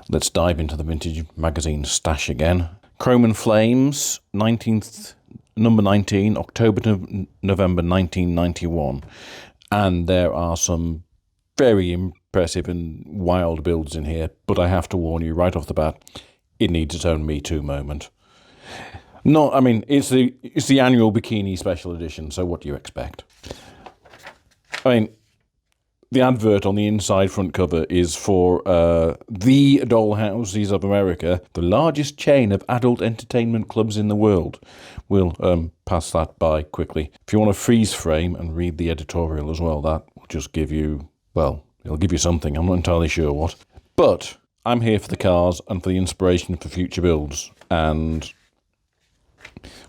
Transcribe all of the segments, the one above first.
Let's dive into the vintage magazine stash again. Chrome and Flames, number 19, October to November 1991. And there are some very impressive and wild builds in here, but I have to warn you right off the bat, it needs its own Me Too moment. It's the annual bikini special edition, so what do you expect? The advert on the inside front cover is for the Dollhouses of America, the largest chain of adult entertainment clubs in the world. We'll pass that by quickly. If you want to freeze frame and read the editorial as well, that will just give you, well, it'll give you something. I'm not entirely sure what. But I'm here for the cars and for the inspiration for future builds. And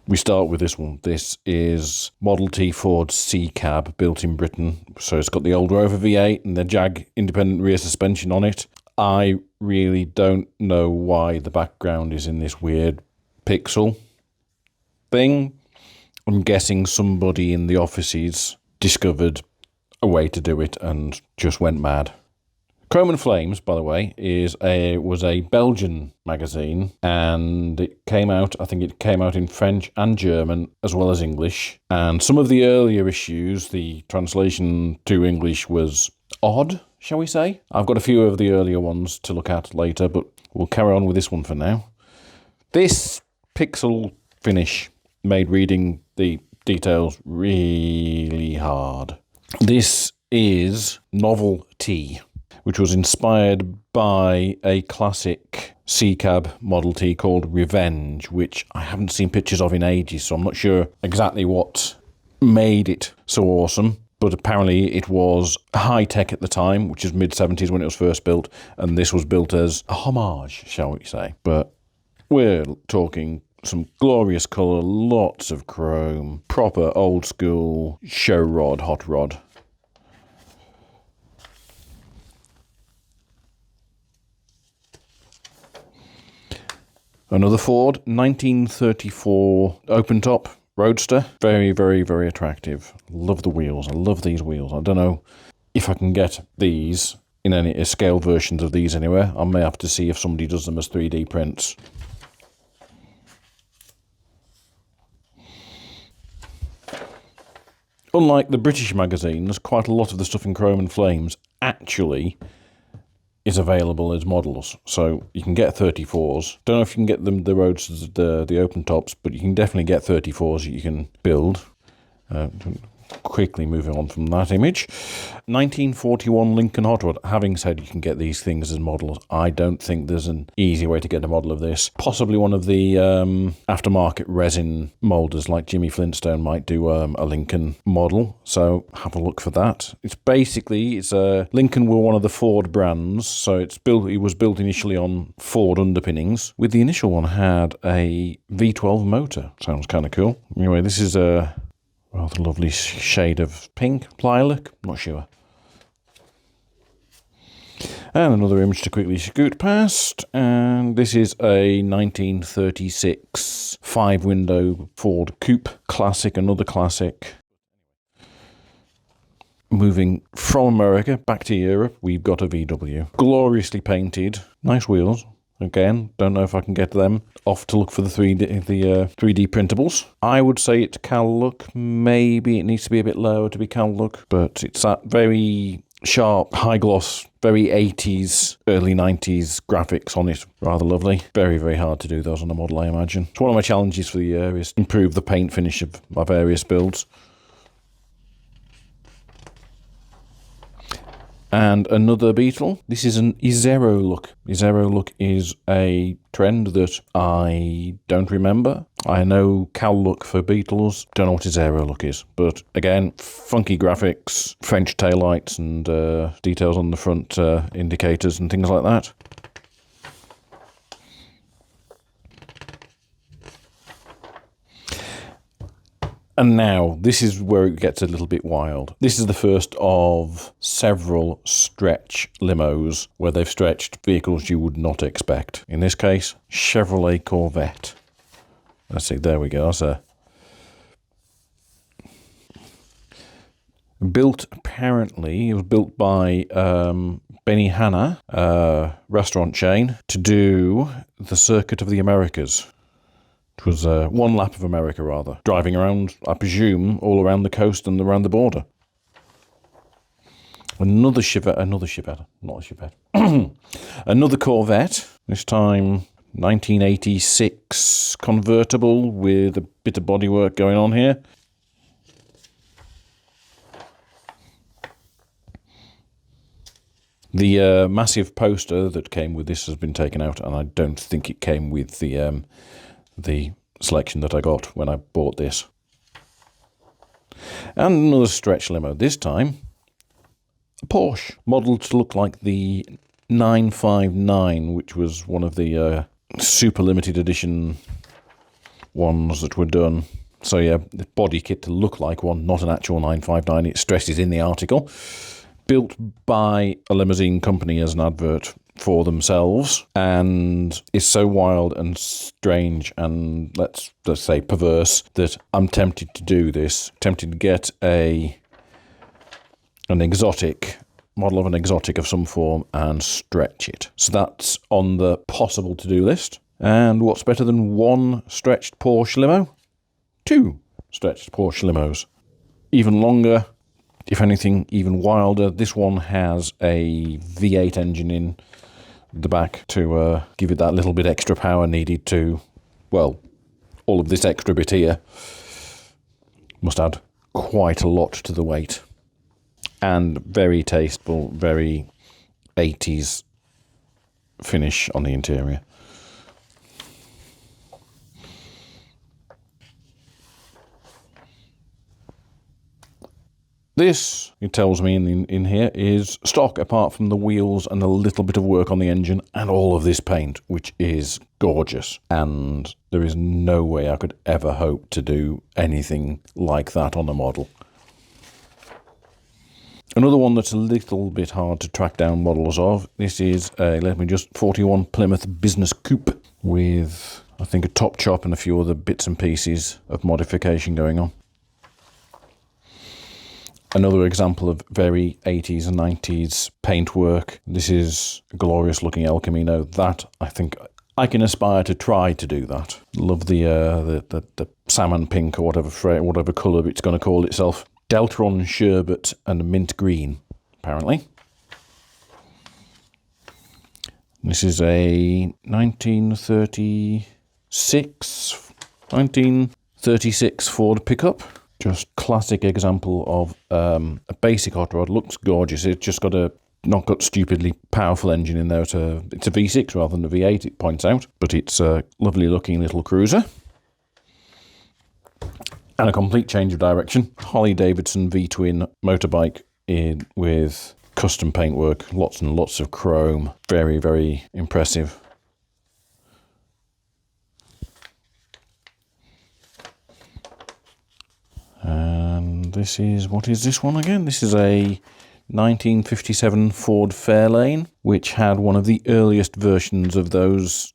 we start with this one. This is Model T Ford C-Cab, built in Britain. So it's got the old Rover V8 and the Jag independent rear suspension on it. I really don't know why the background is in this weird pixel thing. I'm guessing somebody in the offices discovered a way to do it and just went mad. Chrome and Flames, by the way, was a Belgian magazine, and it came out in French and German as well as English. And some of the earlier issues, the translation to English was odd, shall we say? I've got a few of the earlier ones to look at later, but we'll carry on with this one for now. This pixel finish made reading the details really hard. This is Novel T, which was inspired by a classic C-Cab Model T called Revenge, which I haven't seen pictures of in ages, so I'm not sure exactly what made it so awesome. But apparently it was high-tech at the time, which is mid-70s when it was first built, and this was built as a homage, shall we say. But we're talking some glorious colour, lots of chrome, proper old-school show rod, hot rod. Another Ford, 1934 open-top Roadster. Very, very, very attractive. Love the wheels. I love these wheels. I don't know if I can get these in any scale versions of these anywhere. I may have to see if somebody does them as 3D prints. Unlike the British magazines, quite a lot of the stuff in Chrome and Flames actually is available as models, so you can get 34s. Don't know if you can get them the Roadsters, the open tops, but you can definitely get 34s that you can build. Quickly moving on from that image. 1941 Lincoln Hot Rod. Having said you can get these things as models, I don't think there's an easy way to get a model of this. Possibly one of the aftermarket resin moulders like Jimmy Flintstone might do a Lincoln model, so have a look for that. It's Lincoln were one of the Ford brands, so it was built initially on Ford underpinnings, with the initial one had a V12 motor. Sounds kind of cool. Anyway, this is a rather lovely shade of pink, lilac, not sure. And another image to quickly scoot past, and this is a 1936 5-window Ford Coupe classic, another classic. Moving from America back to Europe, we've got a VW. Gloriously painted, nice wheels. Again, don't know if I can get them off to look for the 3D printables. I would say it's Cal look. Maybe it needs to be a bit lower to be Cal look, but it's that very sharp, high gloss, very 80s, early 90s graphics on it. Rather lovely. Very, very hard to do those on a model, I imagine. So one of my challenges for the year is improve the paint finish of my various builds. And another Beetle. This is an Izero look. Izero look is a trend that I don't remember. I know Cal look for Beetles. Don't know what Izero look is. But again, funky graphics, French taillights and details on the front indicators and things like that. And now, this is where it gets a little bit wild. This is the first of several stretch limos where they've stretched vehicles you would not expect. In this case, Chevrolet Corvette. Let's see, there we go. That's a Built, apparently, it was built by Benihana, restaurant chain, to do the circuit of the Americas. It was one lap of America, rather. Driving around, I presume, all around the coast and around the border. Another Corvette, this time 1986 convertible with a bit of bodywork going on here. The massive poster that came with this has been taken out, and I don't think it came with the selection that I got when I bought this. And another stretch limo, this time a Porsche, modelled to look like the 959, which was one of the super limited edition ones that were done. So yeah, the body kit to look like one, not an actual 959. It stresses in the article. Built by a limousine company as an advert for themselves, and is so wild and strange and let's say perverse that I'm tempted to do this. Tempted to get an exotic model of an exotic of some form and stretch it. So that's on the possible to-do list. And what's better than one stretched Porsche limo? Two stretched Porsche limos. Even longer, if anything, even wilder. This one has a V8 engine in the back to give it that little bit extra power needed to, well, all of this extra bit here must add quite a lot to the weight. And very tasteful, very 80s finish on the interior. This, it tells me in here, is stock apart from the wheels and a little bit of work on the engine and all of this paint, which is gorgeous. And there is no way I could ever hope to do anything like that on a model. Another one that's a little bit hard to track down models of, this is a 41 Plymouth Business Coupe with, I think, a top chop and a few other bits and pieces of modification going on. Another example of very 80s and 90s paintwork. This is a glorious looking El Camino. That, I think, I can aspire to try to do that. Love the salmon pink or whatever colour it's going to call itself. Deltron sherbet and mint green, apparently. This is a 1936 Ford pickup. Just classic example of a basic hot rod. Looks gorgeous. It's just got a not got stupidly powerful engine in there. It's a V6 rather than a V8, it points out. But it's a lovely looking little cruiser. And a complete change of direction. Harley-Davidson V-twin motorbike with custom paintwork. Lots and lots of chrome. Very, very impressive. And this is, what is this one again? This is a 1957 Ford Fairlane, which had one of the earliest versions of those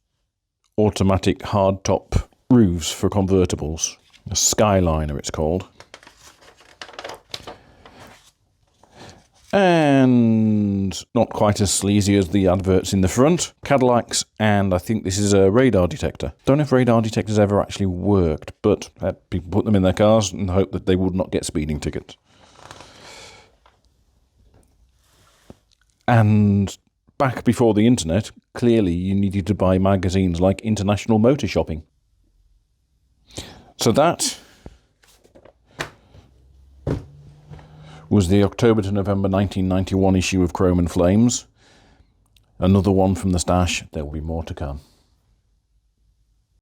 automatic hardtop roofs for convertibles. A Skyliner, it's called. And not quite as sleazy as the adverts in the front. Cadillacs, and I think this is a radar detector. Don't know if radar detectors ever actually worked, but people put them in their cars and hope that they would not get speeding tickets. And back before the internet, clearly you needed to buy magazines like International Motor Shopping. So that was the October to November 1991 issue of Chrome and Flames. Another one from the stash. There will be more to come.